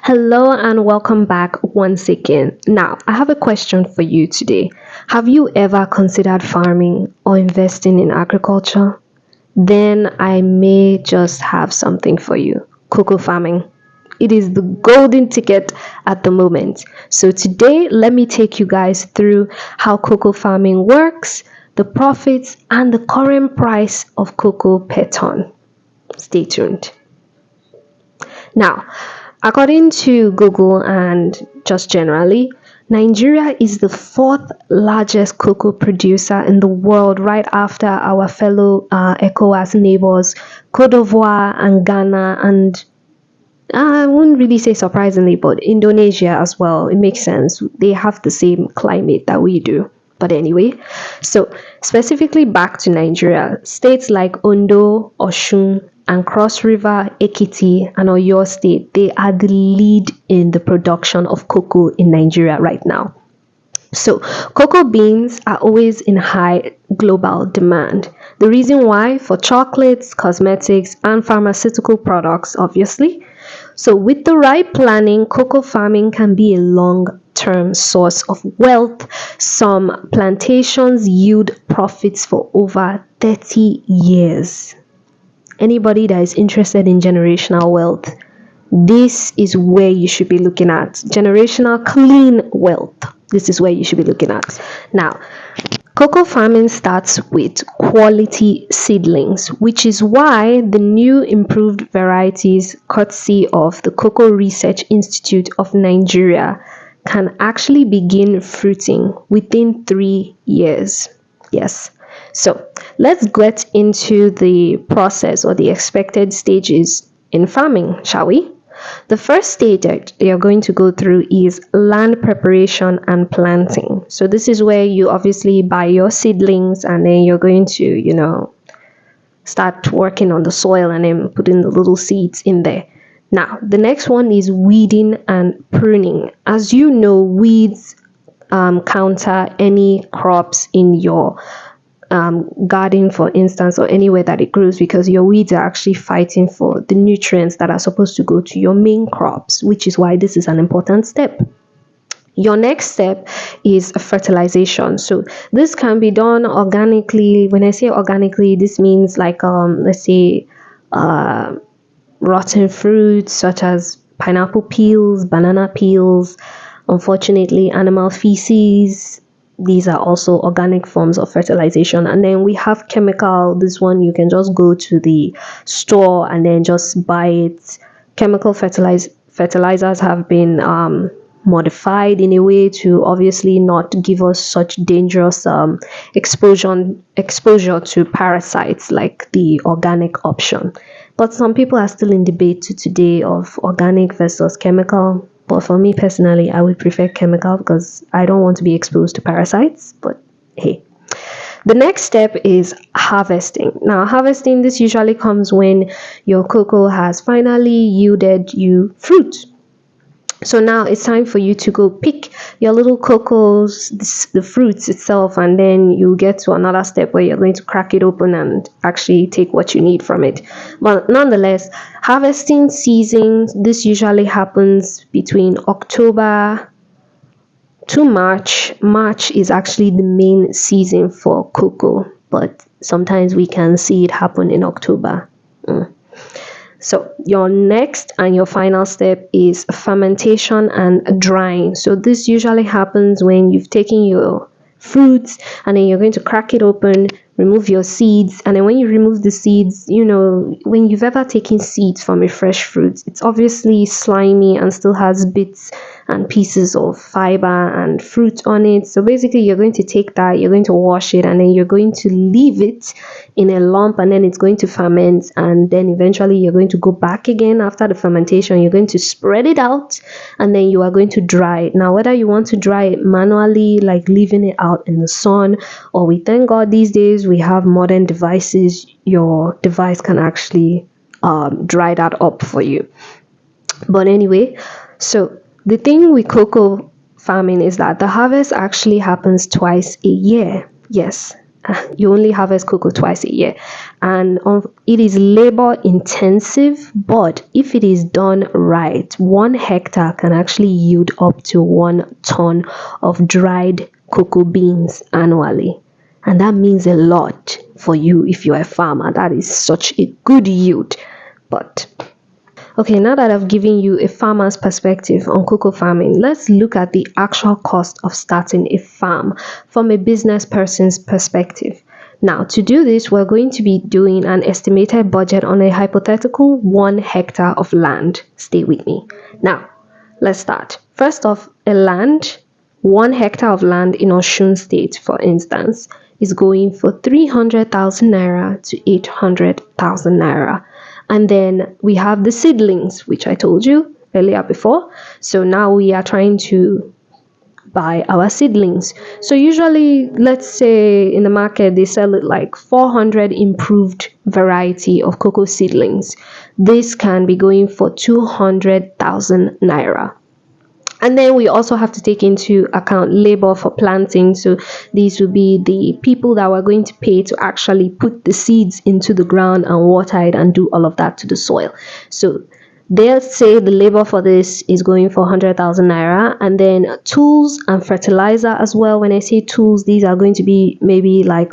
Hello and welcome back once again. Now, I have a question for you today. Have you ever considered farming or investing in agriculture? Then I may just have something for you. Cocoa farming. It is the golden ticket at the moment. So today, let me take you guys through how cocoa farming works, the profits, and the current price of cocoa per ton. Stay tuned. Now, according to Google and just generally, Nigeria is the fourth largest cocoa producer in the world, right after our fellow ECOWAS neighbors, Cote d'Ivoire and Ghana, and I wouldn't really say surprisingly, but Indonesia as well. It makes sense. They have the same climate that we do. But anyway, so specifically back to Nigeria, states like Ondo, Oshun, and Cross River, Ekiti, and Oyo State, they are the lead in the production of cocoa in Nigeria right now. So, cocoa beans are always in high global demand. The reason why? For chocolates, cosmetics, and pharmaceutical products, obviously. So, with the right planning, cocoa farming can be a long term source of wealth. Some plantations yield profits for over 30 years. Anybody that is interested in generational wealth, this is where you should be looking at. Generational clean wealth. This is where you should be looking at. Now, cocoa farming starts with quality seedlings, which is why the new improved varieties, courtesy of the Cocoa Research Institute of Nigeria, can actually begin fruiting within 3 years. Yes. So let's get into the process or the expected stages in farming, shall we? The first stage that you're going to go through is land preparation and planting. So this is where you obviously buy your seedlings and then you're going to, start working on the soil and then putting the little seeds in there. Now, the next one is weeding and pruning. As you know, weeds counter any crops in your garden, for instance, or anywhere that it grows, because your weeds are actually fighting for the nutrients that are supposed to go to your main crops, which is why this is an important step. Your next step is fertilization. So this can be done organically. When I say organically, this means like let's say rotten fruits such as pineapple peels, banana peels, unfortunately animal feces. These are also organic forms of fertilization. And then we have chemical. This one you can just go to the store and then just buy it. Chemical fertilizers have been modified in a way to obviously not give us such dangerous exposure to parasites like the organic option. But some people are still in debate to today of organic versus chemical. But for me personally, I would prefer chemical because I don't want to be exposed to parasites. But hey, the next step is harvesting. Now, harvesting, this usually comes when your cocoa has finally yielded you fruit. So now it's time for you to go pick your little cocos, the fruits itself, and then you get to another step where you're going to crack it open and actually take what you need from it. But nonetheless, harvesting season, this usually happens between October to March. March is actually the main season for cocoa, but sometimes we can see it happen in October. So your next and your final step is fermentation and drying. So this usually happens when you've taken your fruits and then you're going to crack it open, remove your seeds, and then when you remove the seeds, when you've ever taken seeds from a fresh fruit, it's obviously slimy and still has bits and pieces of fiber and fruit on it. So basically you're going to take that, you're going to wash it, and then you're going to leave it in a lump, and then it's going to ferment, and then eventually you're going to go back again after the fermentation. You're going to spread it out, and then you are going to dry it. Now, whether you want to dry it manually, like leaving it out in the sun, or we thank God these days we have modern devices, your device can actually dry that up for you. But anyway, so the thing with cocoa farming is that the harvest actually happens twice a year. Yes, You only harvest cocoa twice a year, and it is labor intensive, but if it is done right, 1 hectare can actually yield up to 1 ton of dried cocoa beans annually. And that means a lot for you if you're a farmer. That is such a good yield. But okay, now that I've given you a farmer's perspective on cocoa farming, let's look at the actual cost of starting a farm from a business person's perspective. Now, to do this, we're going to be doing an estimated budget on a hypothetical 1 hectare of land. Stay with me. Now, let's start. First off, 1 hectare of land in Osun State, for instance, is going for 300,000 naira to 800,000 naira. And then we have the seedlings, which I told you earlier before. So now we are trying to buy our seedlings. So usually, let's say in the market, they sell it like 400 improved variety of cocoa seedlings. This can be going for 200,000 naira. And then we also have to take into account labor for planting. So these will be the people that we're going to pay to actually put the seeds into the ground and water it and do all of that to the soil. So they'll say the labor for this is going for 100,000 naira, and then tools and fertilizer as well. When I say tools, these are going to be maybe like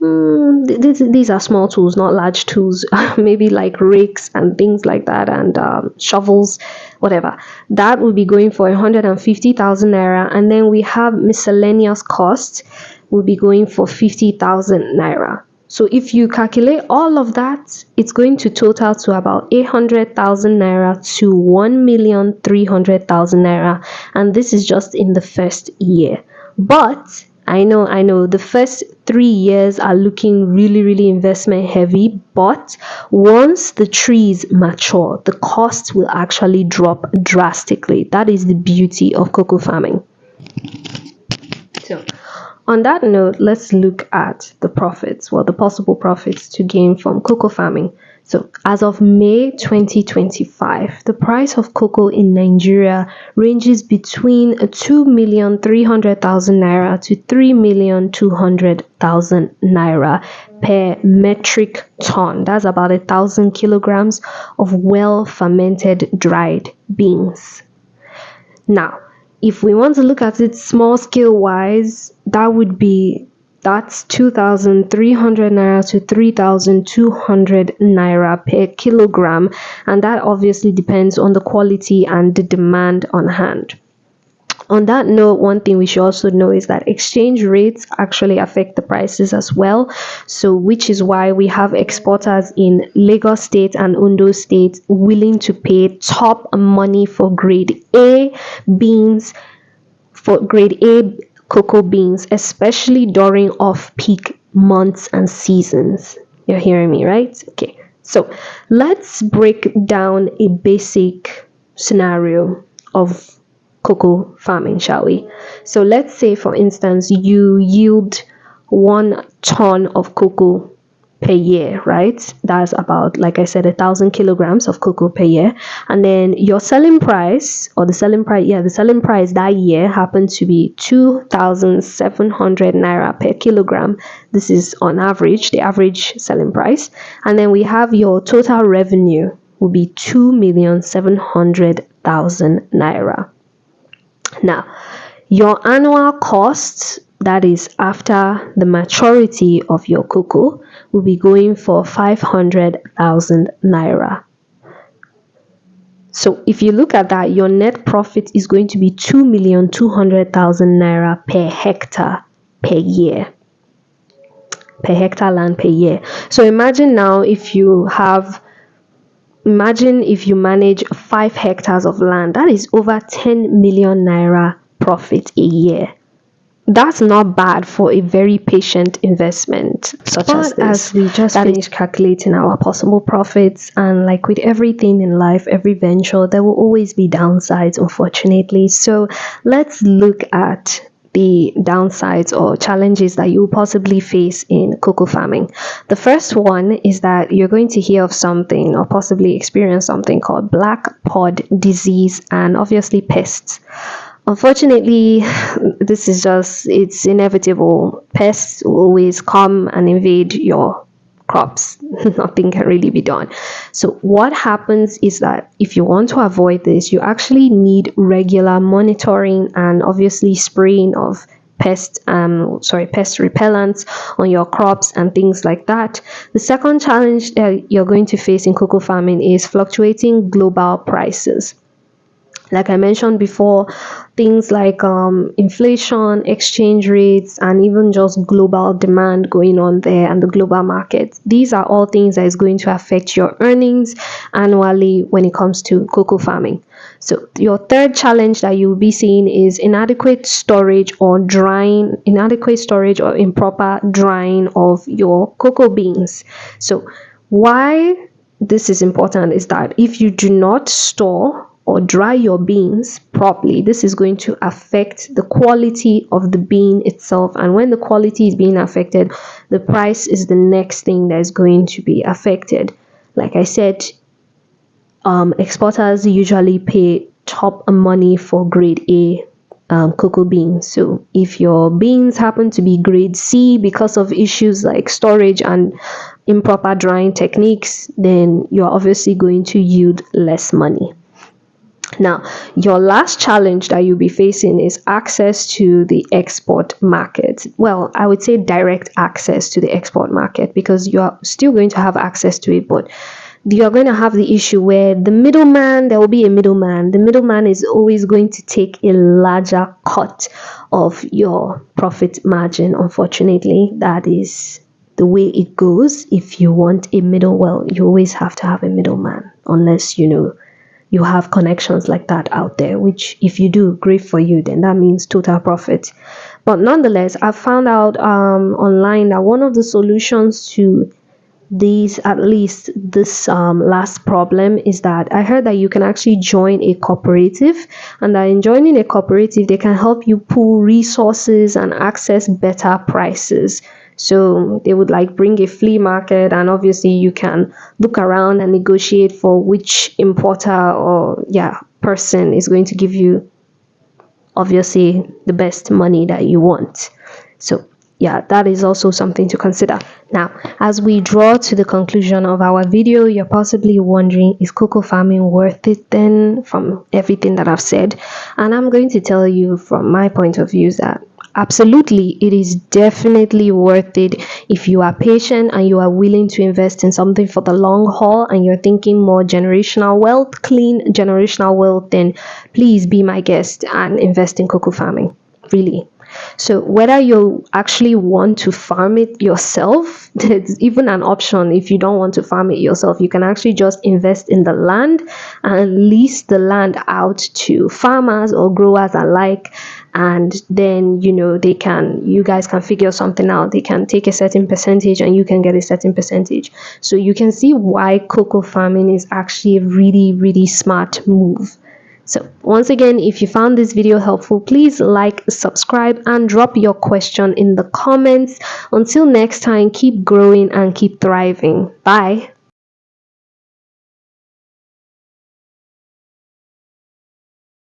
these are small tools, not large tools. Maybe like rakes and things like that, and shovels, whatever. That will be going for 150,000 naira, and then we have miscellaneous costs will be going for 50,000 naira. So if you calculate all of that, it's going to total to about 800,000 naira to 1,300,000 naira, and this is just in the first year. But I know the first 3 years are looking really, really investment heavy, but once the trees mature, the cost will actually drop drastically. That is the beauty of cocoa farming. So, on that note, let's look at the profits, well, the possible profits to gain from cocoa farming. So, as of May 2025, the price of cocoa in Nigeria ranges between 2,300,000 naira to 3,200,000 naira per metric ton. That's about 1,000 kilograms of well fermented dried beans. Now, if we want to look at it small scale wise, that's 2,300 naira to 3,200 naira per kilogram, and that obviously depends on the quality and the demand on hand. On that note, one thing we should also know is that exchange rates actually affect the prices as well. So, which is why we have exporters in Lagos State and Ondo State willing to pay top money for grade A beans, for grade A cocoa beans, especially during off-peak months and seasons. You're hearing me, right? Okay. So, let's break down a basic scenario of cocoa farming, shall we? So let's say, for instance, you yield 1 ton of cocoa per year, right? That's about, like I said, 1,000 kilograms of cocoa per year. And then your selling price, or the selling price that year happened to be 2,700 naira per kilogram. This is on average, the average selling price. And then we have your total revenue will be 2,700,000 naira. Now, your annual costs, that is after the maturity of your cocoa, will be going for 500,000 naira. So if you look at that, your net profit is going to be 2,200,000 naira per hectare per year. Per hectare land per year. So imagine if you manage 5 hectares of land, that is over 10 million naira profit a year. That's not bad for a very patient investment such as this. As we just finished calculating our possible profits, and like with everything in life, every venture, there will always be downsides, unfortunately. So let's look at the downsides or challenges that you will possibly face in cocoa farming. The first one is that you're going to hear of something or possibly experience something called black pod disease and obviously pests. Unfortunately, this is just, it's inevitable. Pests will always come and invade your crops. Nothing can really be done. So what happens is that if you want to avoid this, you actually need regular monitoring and obviously spraying of pest repellents on your crops and things like that. The second challenge that you're going to face in cocoa farming is fluctuating global prices. Like I mentioned before, things like inflation, exchange rates, and even just global demand going on there and the global market. These are all things that is going to affect your earnings annually when it comes to cocoa farming. So your third challenge that you'll be seeing is inadequate storage or improper drying of your cocoa beans. So why this is important is that if you do not store or dry your beans properly, this is going to affect the quality of the bean itself. And when the quality is being affected, the price is the next thing that is going to be affected. Like I said, exporters usually pay top money for grade A cocoa beans. So if your beans happen to be grade C because of issues like storage and improper drying techniques, then you're obviously going to yield less money. Now, your last challenge that you'll be facing is access to the export market. Well, I would say direct access to the export market, because you're still going to have access to it, but you're going to have the issue where there will be a middleman. The middleman is always going to take a larger cut of your profit margin. Unfortunately, that is the way it goes. If you want a you always have to have a middleman, unless you have connections like that out there, which if you do, great for you, then that means total profit. But nonetheless, I found out online that one of the solutions to this last problem is that I heard that you can actually join a cooperative, and that in joining a cooperative, they can help you pool resources and access better prices. So they would like bring a flea market, and obviously you can look around and negotiate for which importer or person is going to give you obviously the best money that you want. So that is also something to consider. Now, as we draw to the conclusion of our video, you're possibly wondering, is cocoa farming worth it then, from everything that I've said? And I'm going to tell you from my point of view that absolutely, it is definitely worth it if you are patient and you are willing to invest in something for the long haul, and you're thinking more generational wealth, clean generational wealth. Then please be my guest and invest in cocoa farming, really. So whether you actually want to farm it yourself, there's even an option. If you don't want to farm it yourself, you can actually just invest in the land and lease the land out to farmers or growers alike. And then you guys can figure something out. They can take a certain percentage and you can get a certain percentage. So you can see why cocoa farming is actually a really, really smart move. So once again, if you found this video helpful, please like, subscribe, and drop your question in the comments. Until next time, keep growing and keep thriving. Bye.